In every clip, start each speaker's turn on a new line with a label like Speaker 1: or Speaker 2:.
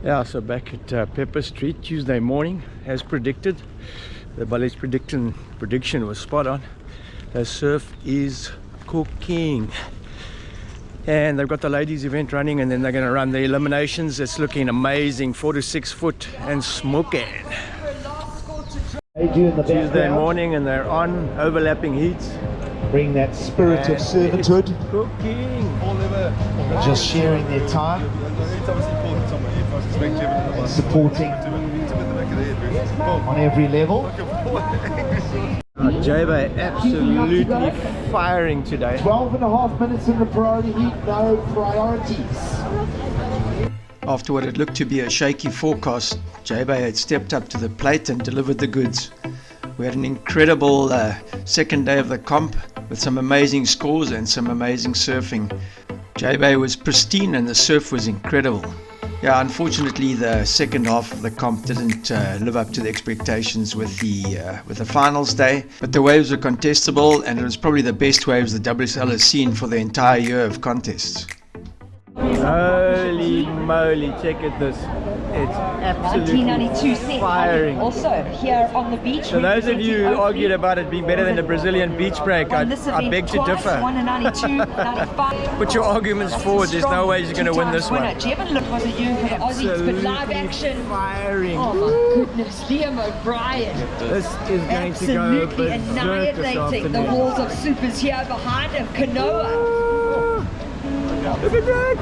Speaker 1: Yeah, so back at Pepper Street, Tuesday morning, as predicted. The Ballet's prediction was spot on. The surf is cooking. And they've got the ladies event running, and then they're going to run the eliminations. It's looking amazing, 4 to 6 foot and smoking. Tuesday morning, and they're on overlapping heats.
Speaker 2: Bring that spirit of servanthood.
Speaker 1: Cooking.
Speaker 2: Just sharing their time. And supporting on every level.
Speaker 1: JBay absolutely firing today.
Speaker 2: 12.5 minutes in the priority heat, no priorities.
Speaker 3: After what had looked to be a shaky forecast, JBay had stepped up to the plate and delivered the goods. We had an incredible second day of the comp with some amazing scores and some amazing surfing. JBay was pristine and the surf was incredible. Yeah, unfortunately the second half of the comp didn't live up to the expectations with the finals day, but the waves were contestable and it was probably the best waves the WSL has seen for the entire year of contests.
Speaker 1: Holy moly, check at this. It's absolutely
Speaker 4: 1992
Speaker 1: firing.
Speaker 4: Also here on the beach.
Speaker 1: So those of you who argued about it being better than the Brazilian beach break, I beg to differ.
Speaker 4: One in 92, 95.
Speaker 1: Put your arguments forward, there's no way you're going to win this one.
Speaker 4: Look, was it you for the Aussies, but live action.
Speaker 1: Firing.
Speaker 4: Oh my goodness, Liam O'Brien.
Speaker 1: This is going to go
Speaker 4: absolutely annihilating the walls of supers here behind him. Kanoa.
Speaker 1: Look at that!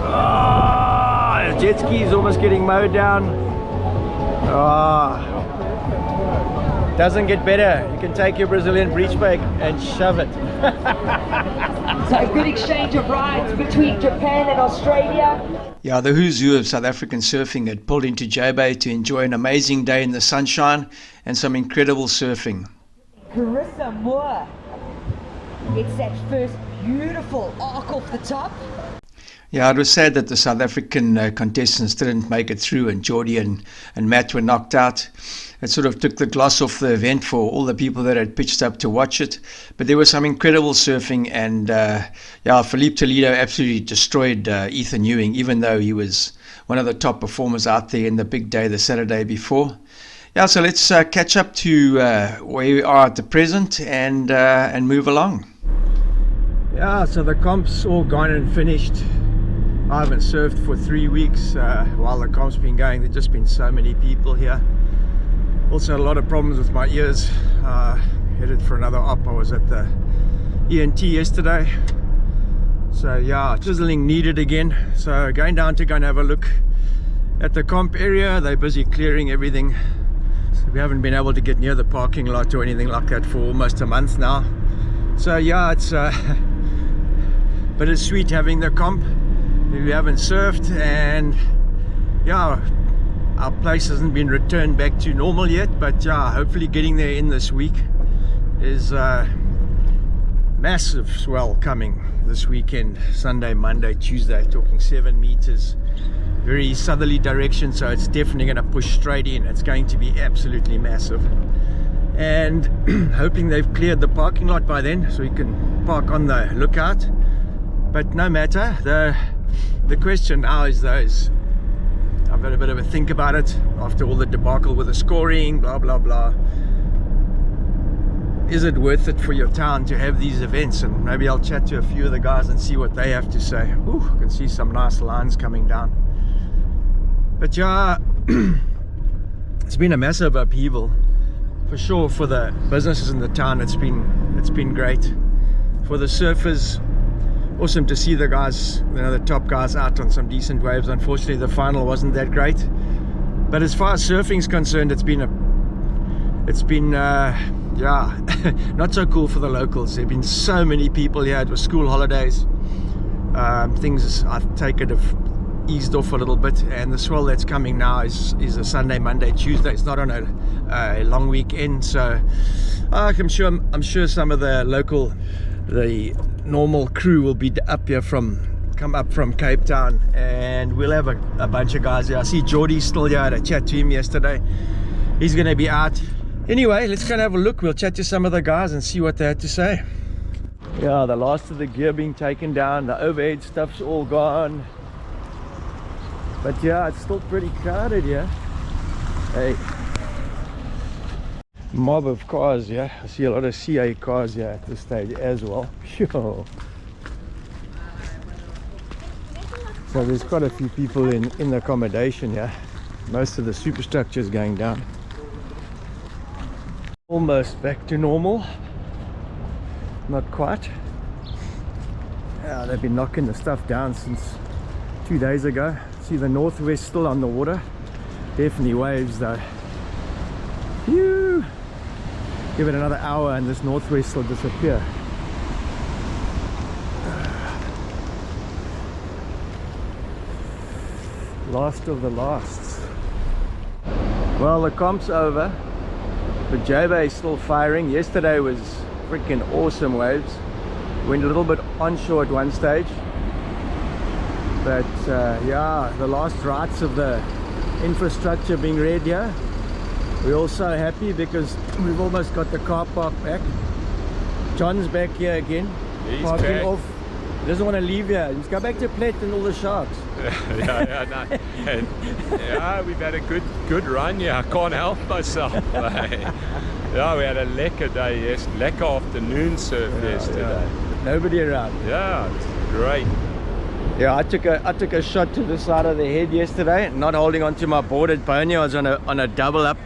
Speaker 1: Oh, the jet ski is almost getting mowed down. Doesn't get better. You can take your Brazilian beach break and shove it.
Speaker 4: So a good exchange of rides between Japan and Australia.
Speaker 3: Yeah, the who's who of South African surfing had pulled into JBay to enjoy an amazing day in the sunshine and some incredible surfing.
Speaker 4: Carissa Moore gets that first beautiful arc off the top.
Speaker 3: Yeah, it was sad that the South African contestants didn't make it through, and Geordie and Matt were knocked out. It sort of took the gloss off the event for all the people that had pitched up to watch it. But there was some incredible surfing, and Philippe Toledo absolutely destroyed Ethan Ewing, even though he was one of the top performers out there in the big day the Saturday before. Yeah, so let's catch up to where we are at the present and move along.
Speaker 1: Yeah, so the comp's all gone and finished. I haven't surfed for 3 weeks while the comp's been going. There's just been so many people here. Also a lot of problems with my ears. Headed for another op. I was at the ENT yesterday. So yeah, chiseling needed again. So going down to go and have a look at the comp area. They're busy clearing everything. So we haven't been able to get near the parking lot or anything like that for almost a month now. So yeah, it's bittersweet having the comp. We haven't surfed, and yeah, our place hasn't been returned back to normal yet, but yeah, hopefully getting there in this week. Is massive swell coming this weekend, Sunday, Monday, Tuesday, talking 7 meters, very southerly direction, so it's definitely going to push straight in. It's going to be absolutely massive, and hoping they've cleared the parking lot by then so we can park on the lookout. But no matter, the question now is those. I've had a bit of a think about it after all the debacle with the scoring, blah blah blah. Is it worth it for your town to have these events? And maybe I'll chat to a few of the guys and see what they have to say. Ooh, I can see some nice lines coming down. But yeah, it's been a massive upheaval for sure. For the businesses in the town, it's been great. For the surfers, awesome to see the guys, the top guys out on some decent waves. Unfortunately the final wasn't that great, but as far as surfing's concerned, it's been yeah, not so cool for the locals. There have been so many people here. It was school holidays. Things I take it have eased off a little bit, and the swell that's coming now is a Sunday, Monday, Tuesday. It's not on a long weekend, so I'm sure some of the normal crew will be come up from Cape Town, and we'll have a bunch of guys here. I see Geordie's still here. I had a chat to him yesterday. He's going to be out. Anyway, let's go and have a look. We'll chat to some of the guys and see what they had to say. Yeah, the last of the gear being taken down, the overhead stuff's all gone. But yeah, it's still pretty crowded here. Hey, mob of cars, yeah. I see a lot of CA cars here at this stage as well. Sure. So there's quite a few people in the accommodation here. Most of the superstructure is going down. Almost back to normal. Not quite. Yeah, they've been knocking the stuff down since 2 days ago. See the northwest still on the water. Definitely waves though. Phew! Give it another hour and this northwest will disappear. Last of the lasts. Well, the comp's over, but JBay is still firing. Yesterday was freaking awesome waves. Went a little bit onshore at one stage, but yeah, the last rites of the infrastructure being read here. We're all so happy because we've almost got the car park back. John's back here again.
Speaker 5: He's
Speaker 1: parking
Speaker 5: back.
Speaker 1: off. He doesn't want to leave here. He's go back to Plet and all the sharks.
Speaker 5: Yeah, we've had a good run. Yeah, I can't help myself. Yeah, we had a lekker day yesterday, lekker afternoon surf yesterday.
Speaker 1: Yeah. Nobody around.
Speaker 5: Yeah, it's great.
Speaker 1: Yeah, I took a shot to the side of the head yesterday, not holding onto my board at Boney. I was on a double up.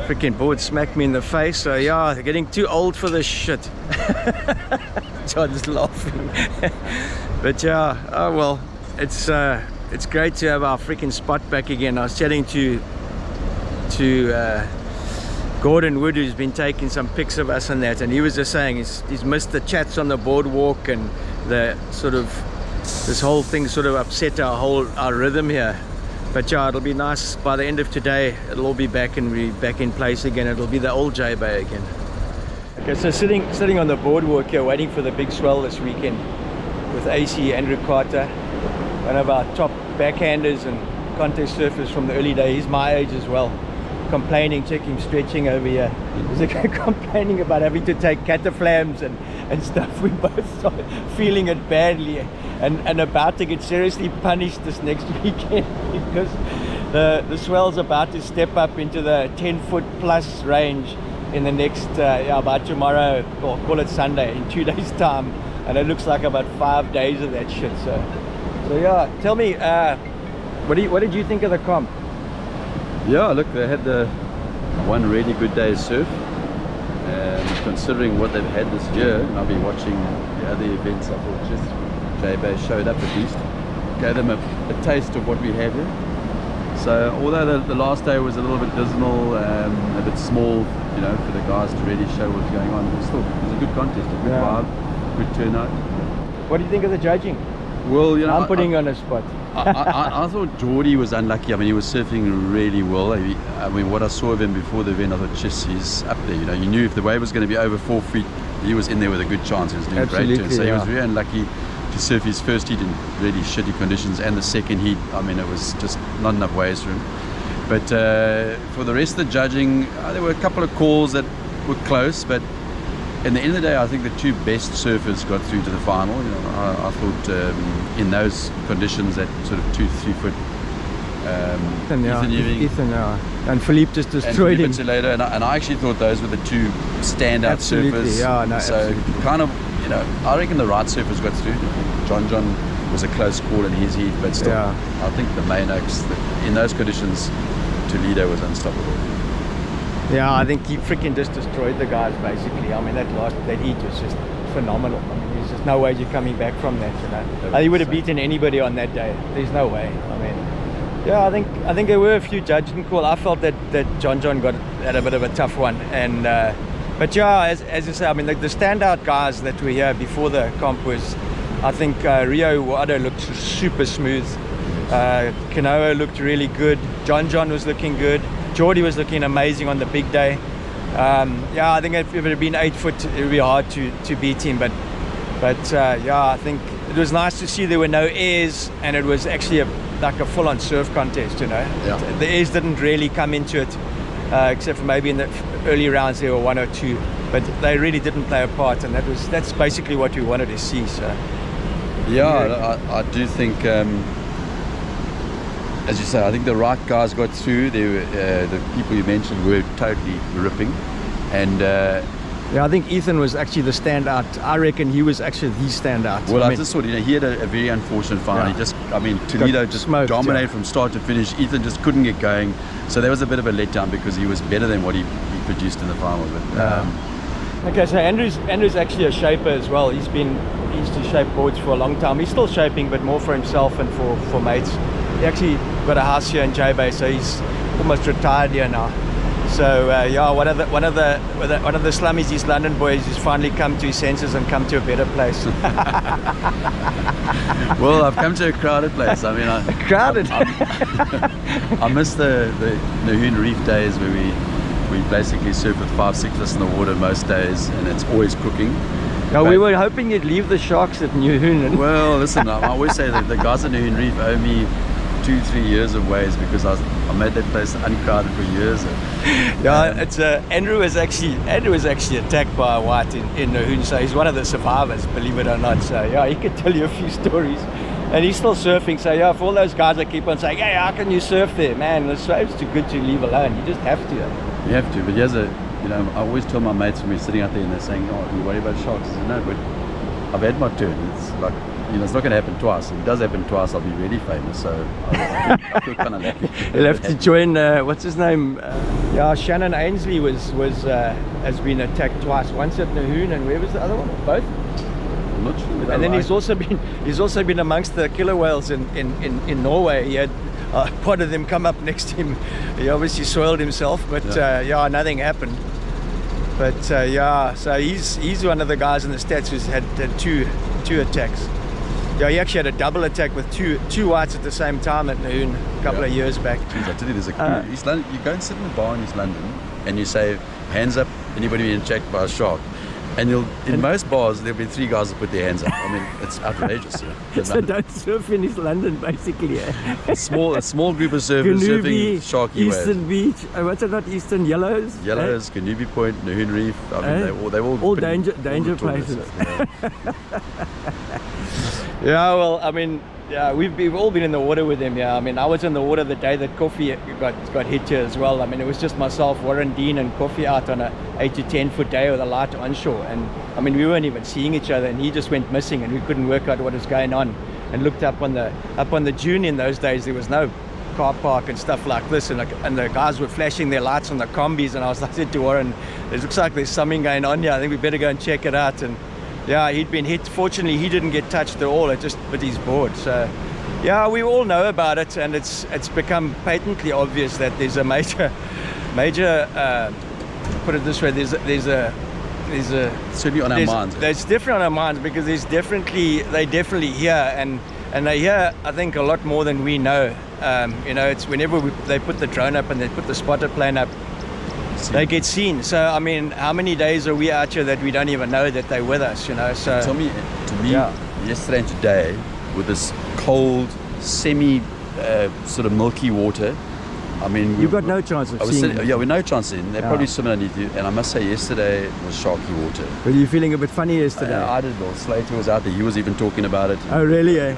Speaker 1: Freaking board smacked me in the face. So yeah, getting too old for this shit. John's laughing. But yeah, oh well, it's great to have our freaking spot back again. I was chatting to Gordon Wood, who's been taking some pics of us and that, and he was just saying he's missed the chats on the boardwalk, and the sort of this whole thing sort of upset our rhythm here. But yeah, it'll be nice by the end of today. It'll all be back and be back in place again. It'll be the old JBay again. Okay, so sitting on the boardwalk here, waiting for the big swell this weekend with AC Andrew Carter, one of our top backhanders and contest surfers from the early days. He's my age as well. Complaining, check him stretching over here. He's complaining about having to take cataflams and stuff. We both started feeling it badly and about to get seriously punished this next weekend because the swell's about to step up into the 10-foot plus range in the next about tomorrow, or call it Sunday, in 2 days time, and it looks like about 5 days of that shit. So yeah, tell me, what did you think of the comp?
Speaker 6: Yeah, look, they had one really good day's surf, and considering what they've had this year, and I've been watching the other events, I thought just JBay showed up at least, gave them a taste of what we have here. So although the last day was a little bit dismal, a bit small, you know, for the guys to really show what's going on, it was a good contest, a good vibe, good turnout.
Speaker 1: What do you think of the judging?
Speaker 6: Well, you know,
Speaker 1: I'm putting you on a spot.
Speaker 6: I thought Geordie was unlucky. I mean, he was surfing really well. I mean, what I saw of him before the event, I thought, just he's up there. You know, you knew if the wave was going to be over 4 feet, he was in there with a good chance. He was doing great turns. So he was very unlucky to surf his first heat in really shitty conditions, and the second heat, I mean, it was just not enough waves for him. But for the rest of the judging, there were a couple of calls that were close, but in the end of the day, I think the two best surfers got through to the final. You know, I thought in those conditions, that sort of 2-3 foot,
Speaker 1: Ethan, and Philippe just destroyed him.
Speaker 6: And I actually thought those were the two standout surfers.
Speaker 1: Yeah, no,
Speaker 6: so
Speaker 1: absolutely.
Speaker 6: kind of, you know, I reckon the right surfers got through. John was a close call in his heat, but still, I think the main oaks, in those conditions, Toledo was unstoppable.
Speaker 1: Yeah, I think he freaking just destroyed the guys basically. I mean, that heat was just phenomenal. I mean, there's just no way you're coming back from that, you know. He would have beaten anybody on that day. There's no way. I mean, yeah, I think there were a few judging calls. I felt that John had a bit of a tough one, and but yeah, as you say, I mean, the standout guys that were here before the comp was, I think Rio Wado looked super smooth. Kanoa looked really good. John was looking good. Geordie was looking amazing on the big day. Yeah, I think if it had been 8 foot, it would be hard to beat him. But yeah, I think it was nice to see there were no airs, and it was actually like a full-on surf contest. You know, the airs didn't really come into it, except for maybe in the early rounds there were 1 or 2, but they really didn't play a part, and that's basically what we wanted to see. So
Speaker 6: yeah, I do think as you say, I think the right guys got through. They were, the people you mentioned were totally ripping, and
Speaker 1: yeah, I think Ethan was actually the standout. I reckon he was actually the standout.
Speaker 6: well, I
Speaker 1: mean,
Speaker 6: just thought, he had a very unfortunate final.
Speaker 1: Yeah.
Speaker 6: He just, Toledo just
Speaker 1: smoked,
Speaker 6: dominated from start to finish. Ethan just couldn't get going, so there was a bit of a letdown because he was better than what he produced in the final. But
Speaker 1: okay, so Andrew's actually a shaper as well. He used to shape boards for a long time. He's still shaping, but more for himself and for mates. He actually got a house here in JBay, so he's almost retired here now. So yeah, one of the slummies East London boys has finally come to his senses and come to a better place.
Speaker 6: well, I've come to a crowded place. I mean,
Speaker 1: Crowded.
Speaker 6: I miss the Nahoon Reef days where we basically surf with 5-6 of us in the water most days, and it's always cooking.
Speaker 1: Yeah, we were hoping you'd leave the sharks at Nahoon.
Speaker 6: Well, listen, I always say that the guys at Nahoon Reef owe me 2-3 years of ways because I made that place uncrowded for years.
Speaker 1: Yeah, it's Andrew was actually attacked by a white in Nahoon, so he's one of the survivors, believe it or not. So yeah, he could tell you a few stories, and he's still surfing. So yeah, for all those guys that keep on saying, "Hey, how can you surf there, man? The wave's too good to leave alone. You just have to."
Speaker 6: You have to, but here's I always tell my mates when we're sitting out there and they're saying, "Oh, do you worry about sharks?" I say, "No, but I've had my turn. It's like, it's not going to happen twice. If it does happen twice, I'll be really famous." So I feel kind of lucky.
Speaker 1: You'll have to join. What's his name? Yeah, Shannon Ainsley has been attacked twice. Once at Nahoon, and where was the other one? Both.
Speaker 6: I'm not sure.
Speaker 1: And then he's also been amongst the killer whales in Norway. He had part of them come up next to him. He obviously soiled himself, but yeah, nothing happened. But yeah, so he's one of the guys in the stats who's had two attacks. Yeah, he actually had a double attack with two whites at the same time at Nahoon a couple of years back.
Speaker 6: Jeez, I tell you, there's a crew. East London, you go and sit in a bar in East London and you say, "Hands up, anybody being attacked by a shark?" And in most bars there'll be 3 guys that put their hands up. I mean, it's outrageous.
Speaker 1: So don't surf in East London, basically.
Speaker 6: A small group of surfers surfing sharky
Speaker 1: Eastern
Speaker 6: waves.
Speaker 1: Beach. What's it not? Eastern Yellows.
Speaker 6: Yellows, Canooby Point, Nahoon Reef. I mean, they all
Speaker 1: danger places.
Speaker 6: Yeah.
Speaker 1: Yeah, well, I mean, yeah, we've all been in the water with him. Yeah, I mean, I was in the water the day that Coffee got hit here as well. I mean, it was just myself, Warren, Dean, and Coffee out on a 8 to 10 foot day with a light onshore, and I mean, we weren't even seeing each other, and he just went missing, and we couldn't work out what was going on. And looked up on the dune. In those days, there was no car park and stuff like this, and the guys were flashing their lights on the combis, and I said to Warren, "It looks like there's something going on here. I think we better go and check it out." And yeah, he'd been hit. Fortunately, he didn't get touched at all. It just bit his board. So yeah, we all know about it, and it's become patently obvious that there's a major put it this way, there's a
Speaker 6: certainly on our minds.
Speaker 1: There's definitely on our minds, because they definitely hear, and they hear, I think, a lot more than we know. It's whenever they put the drone up and they put the spotter plane up, they get seen. So I mean, how many days are we out here that we don't even know that they're with us? So
Speaker 6: to me, yesterday and today, with this cold, semi sort of milky water, I mean,
Speaker 1: you've got no chance of seeing them.
Speaker 6: Yeah, we're no chance in. They're probably swimming underneath you. And I must say, yesterday was sharky water.
Speaker 1: Were you feeling a bit funny yesterday?
Speaker 6: I did. Well, Slater was out there. He was even talking about it.
Speaker 1: Oh, really? Eh?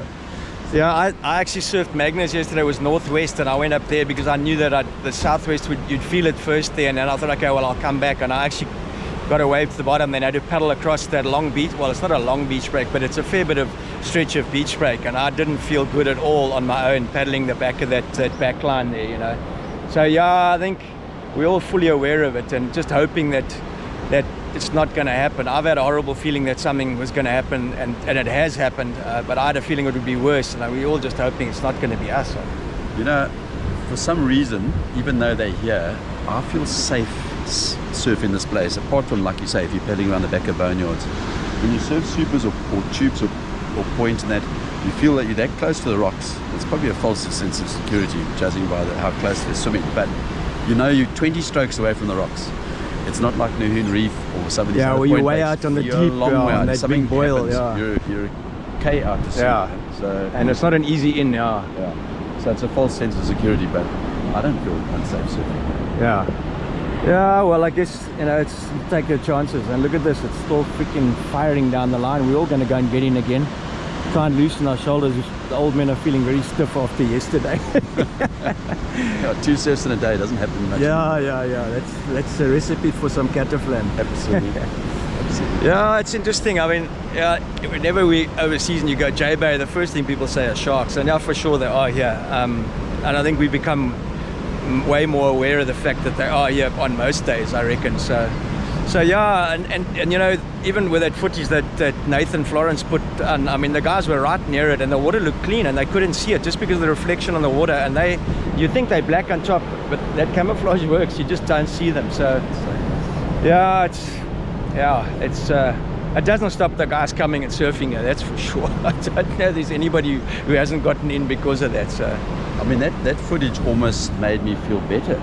Speaker 1: Yeah, I actually surfed Magnus yesterday. It was northwest, and I went up there because I knew that the southwest you'd feel it first there, and then I thought, okay, well, I'll come back. And I actually got a wave to the bottom, then I had to paddle across that long beach. Well, it's not a long beach break, but it's a fair bit of stretch of beach break, and I didn't feel good at all on my own paddling the back of that back line there, So yeah, I think we're all fully aware of it, and just hoping that it's not going to happen. I've had a horrible feeling that something was going to happen, and it has happened, but I had a feeling it would be worse, and we're all just hoping it's not going to be us.
Speaker 6: For some reason, even though they're here, I feel safe surfing this place, apart from, like you say, if you're paddling around the back of boneyards. When you surf supers or tubes or point and that, you feel that you're that close to the rocks. It's probably a false sense of security, judging by how close they're swimming, but you're 20 strokes away from the rocks. It's not like Nahoon Reef or some of these other
Speaker 1: well, you're way
Speaker 6: places.
Speaker 1: out on the
Speaker 6: You're
Speaker 1: deep,
Speaker 6: a long way out.
Speaker 1: that
Speaker 6: Something
Speaker 1: big boil,
Speaker 6: happens, you're a K out to sea.
Speaker 1: And it's not an easy in,
Speaker 6: So it's a false sense of security, but I don't feel unsafe surfing.
Speaker 1: Yeah, well, I guess, it's take the chances. And look at this, it's still freaking firing down the line. We're all going to go and get in again, try and loosen our shoulders. the old men are feeling very stiff after yesterday.
Speaker 6: Yeah, 2 surfs in a day doesn't happen much.
Speaker 1: Yeah. That's a recipe for some cataflan.
Speaker 6: Absolutely. Absolutely.
Speaker 1: Yeah, it's interesting. I mean, yeah, whenever we overseas and you go JBay, the first thing people say are sharks. And now for sure they are here. And I think we've become way more aware of the fact that they are here on most days, I reckon. So yeah, and you know, even with that footage that Nathan Florence put on, I mean, the guys were right near it and the water looked clean and they couldn't see it just because of the reflection on the water, and you think they're black on top, but that camouflage works, you just don't see them. So yeah, it doesn't stop the guys coming and surfing here, that's for sure. I don't know there's anybody who hasn't gotten in because of that. So
Speaker 6: I mean, that footage almost made me feel better.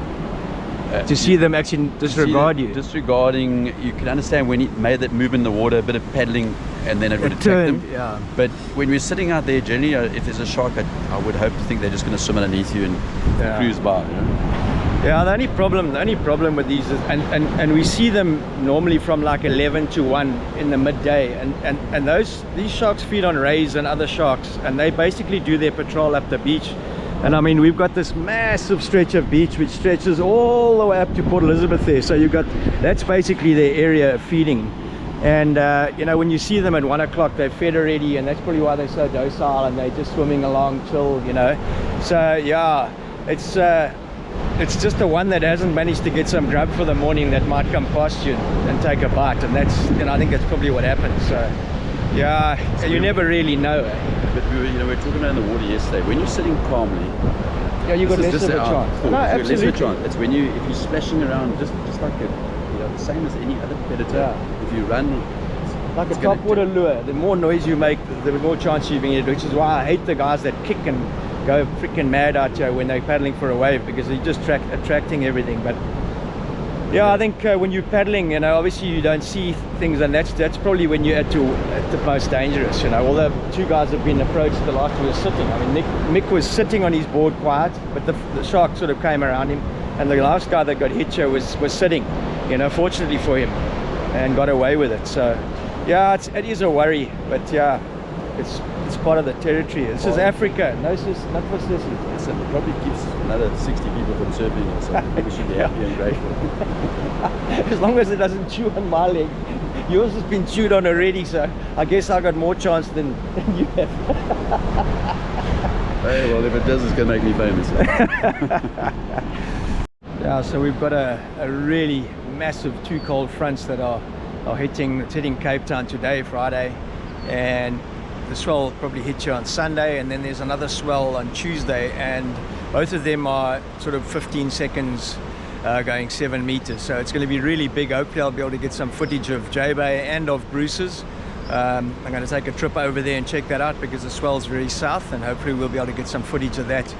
Speaker 1: To see them actually disregard you.
Speaker 6: Disregarding, you can understand when he made that move in the water, a bit of paddling, and then it would attack them.
Speaker 1: Yeah.
Speaker 6: But when we're sitting out there, generally, if there's a shark, I would hope to think they're just going to swim underneath you and cruise by. You know?
Speaker 1: Yeah, the only problem with these is, and we see them normally from like 11 to 1 in the midday, and these sharks feed on rays and other sharks, and they basically do their patrol up the beach. And I mean, we've got this massive stretch of beach which stretches all the way up to Port Elizabeth there, so that's basically their area of feeding. And you know, when you see them at 1 o'clock, they're fed already, and that's probably why they're so docile and they're just swimming along chill, you know. So yeah, it's just the one that hasn't managed to get some grub for the morning that might come past you and take a bite, and that's, you know, I think that's probably what happens. So yeah, so you never really know.
Speaker 6: But we were talking about in the water yesterday. When you're sitting calmly,
Speaker 1: yeah, you got less of a chance. No, absolutely.
Speaker 6: Less of a chance. It's when if you're splashing around, just like the same as any other predator.
Speaker 1: Yeah.
Speaker 6: If you run
Speaker 1: like a top water lure, the more noise you make, the more chance you're being hit. Which is why I hate the guys that kick and go freaking mad out here when they're paddling for a wave, because they're just attracting everything. But yeah, I think when you're paddling, you know, obviously you don't see things, and that's probably when you're at the most dangerous, you know. Although 2 guys have been approached, the last one was sitting. I mean, Mick was sitting on his board quiet, but the shark sort of came around him, and the last guy that got hit here was sitting, you know, fortunately for him, and got away with it. So yeah, it is a worry, but yeah, it's part of the territory. This is Africa, not for sissies.
Speaker 6: Listen, it probably keeps another 60 people from surfing or something. We should be happy and grateful.
Speaker 1: As long as it doesn't chew on my leg. Yours has been chewed on already, so I guess I got more chance than you have.
Speaker 6: Hey, well, if it does, it's going to make me famous.
Speaker 1: Yeah, so we've got a really massive 2 cold fronts that are hitting Cape Town today, Friday, and the swell will probably hit you on Sunday, and then there's another swell on Tuesday, and both of them are sort of 15 seconds going 7 meters, so it's going to be really big. Hopefully I'll be able to get some footage of JBay and of Bruce's. I'm going to take a trip over there and check that out, because the swell's very south, and hopefully we'll be able to get some footage of that.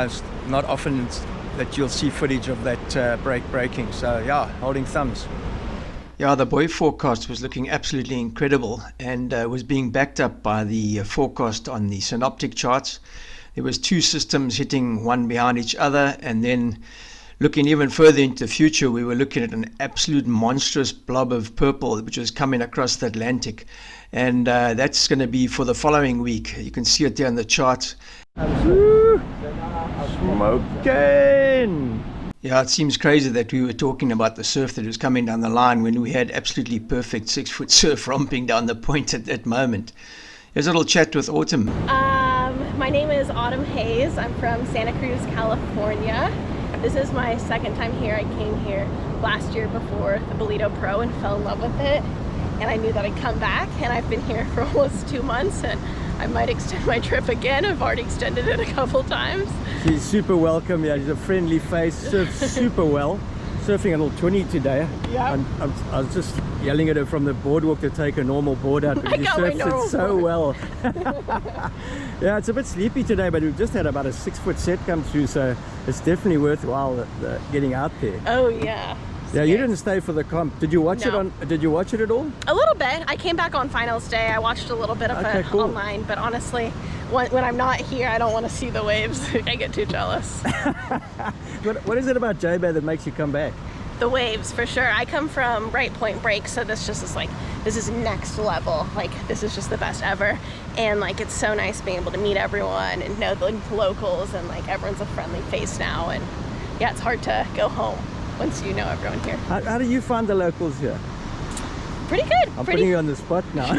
Speaker 1: It's not often that you'll see footage of that breaking, so yeah, holding thumbs.
Speaker 3: Yeah, the buoy forecast was looking absolutely incredible, and was being backed up by the forecast on the synoptic charts. There was 2 systems hitting one behind each other, and then looking even further into the future, we were looking at an absolute monstrous blob of purple which was coming across the Atlantic, and that's going to be for the following week. You can see it there on the chart.
Speaker 1: Smoking!
Speaker 3: Yeah, it seems crazy that we were talking about the surf that was coming down the line when we had absolutely perfect 6-foot surf romping down the point at that moment. Here's a little chat with Autumn.
Speaker 7: My name is Autumn Hayes. I'm from Santa Cruz, California. This is my 2nd time here. I came here last year before the Bolito Pro and fell in love with it. And I knew that I'd come back, and I've been here for almost 2 months, and I might extend my trip again. I've already extended it a couple times.
Speaker 1: She's super welcome. Yeah, she's a friendly face, surfs super well. Surfing a little 20 today.
Speaker 7: Yeah.
Speaker 1: I was just yelling at her from the boardwalk to take a normal board out, because she surfs it so well. Yeah, it's a bit sleepy today, but we've just had about a 6-foot set come through, so it's definitely worthwhile getting out there.
Speaker 7: Oh yeah.
Speaker 1: Yeah, you didn't stay for the comp. Did you watch
Speaker 7: No.
Speaker 1: it Did you watch it at all?
Speaker 7: A little bit. I came back on finals day. I watched a little bit of it
Speaker 1: cool.
Speaker 7: online, but honestly, when I'm not here, I don't want to see the waves. I get too jealous.
Speaker 1: What is it about JBay that makes you come back?
Speaker 7: The waves, for sure. I come from Right Point Break, so this just is like this is next level. Like, this is just the best ever. And like, it's so nice being able to meet everyone and know the locals, and like everyone's a friendly face now. And yeah, it's hard to go home once you know everyone here.
Speaker 8: How do you find the locals here?
Speaker 7: Pretty good.
Speaker 8: I'm putting you on the spot now.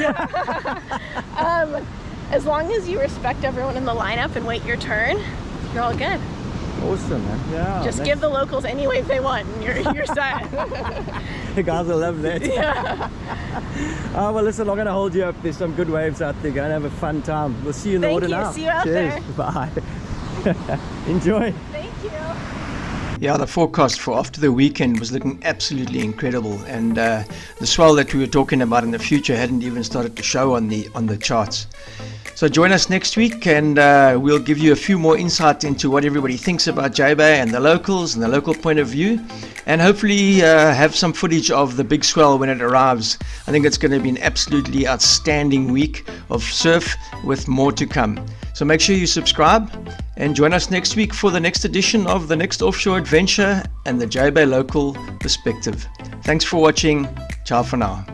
Speaker 7: As long as you respect everyone in the lineup and wait your turn, you're all good.
Speaker 8: Awesome, man. Yeah.
Speaker 7: Just give the locals any wave they want and you're set.
Speaker 8: The guys will love that.
Speaker 7: Yeah.
Speaker 8: Well, listen, I'm going to hold you up. There's some good waves out there. Go and have a fun time. We'll see you in the water now.
Speaker 7: See you out
Speaker 8: Cheers.
Speaker 7: there.
Speaker 8: Bye. Enjoy.
Speaker 7: Thank you.
Speaker 3: Yeah, the forecast for after the weekend was looking absolutely incredible, and the swell that we were talking about in the future hadn't even started to show on the charts. So join us next week, and we'll give you a few more insight into what everybody thinks about JBay and the locals and the local point of view, and hopefully have some footage of the big swell when it arrives. I think it's going to be an absolutely outstanding week of surf with more to come. So make sure you subscribe and join us next week for the next edition of the Next Offshore Adventure and the JBay Local Perspective. Thanks for watching. Ciao for now.